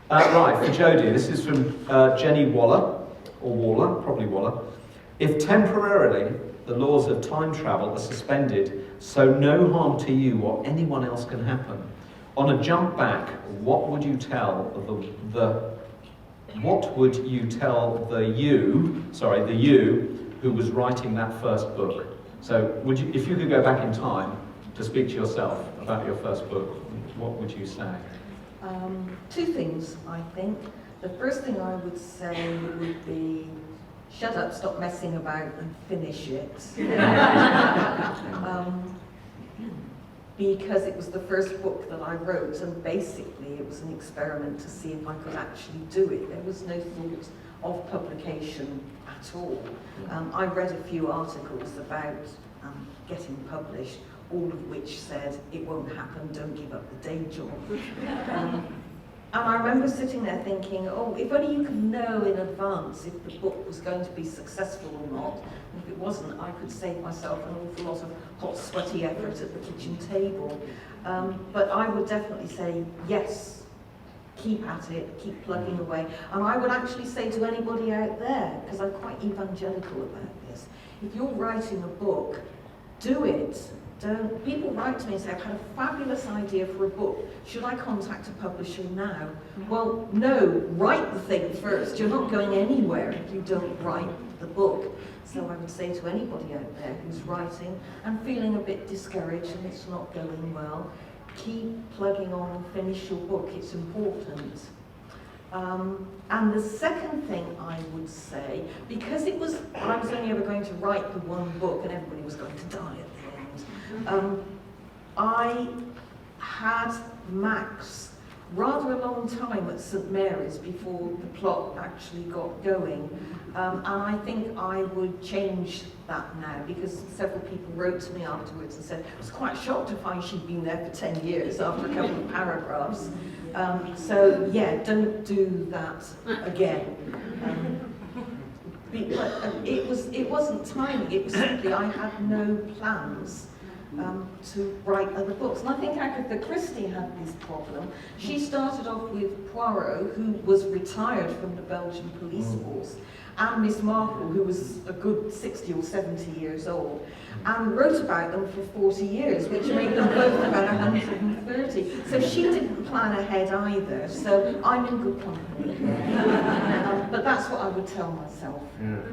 Right, for Jodi, this is from Jenny Waller, or Waller, probably Waller. If temporarily the laws of time travel are suspended, so no harm to you or anyone else can happen, on a jump back, what would you tell the you who was writing that first book? So if you could go back in time to speak to yourself about your first book, what would you say? Two things, I think. The first thing I would say would be, shut up, stop messing about and finish it. Because it was the first book that I wrote, and basically it was an experiment to see if I could actually do it. There was no thought of publication at all. I read a few articles about getting published, all of which said, it won't happen, don't give up the day job. And I remember sitting there thinking, oh, if only you could know in advance if the book was going to be successful or not. And if it wasn't, I could save myself an awful lot of hot, sweaty effort at the kitchen table. But I would definitely say, yes, keep at it, keep plugging away. And I would actually say to anybody out there, because I'm quite evangelical about this, if you're writing a book, do it. People write to me and say, I've had a fabulous idea for a book. Should I contact a publisher now? Well, no, write the thing first. You're not going anywhere if you don't write the book. So I would say to anybody out there who's writing and feeling a bit discouraged and it's not going well, keep plugging on, finish your book, it's important. And the second thing I would say, because I was only ever going to write the one book and everybody was going to die at the end, I had Max rather a long time at St Mary's before the plot actually got going. And I think I would change that now, because several people wrote to me afterwards and said, I was quite shocked to find she'd been there for 10 years after a couple of paragraphs. So yeah, don't do that again. But it wasn't timing, it was simply I had no plans to write other books. And I think Agatha Christie had this problem. She started off with Poirot, who was retired from the Belgian police force, and Miss Marple, who was a good 60 or 70 years old, and wrote about them for 40 years, which made them both about 130. So she didn't plan ahead either, so I'm in good company. But that's what I would tell myself. Yeah.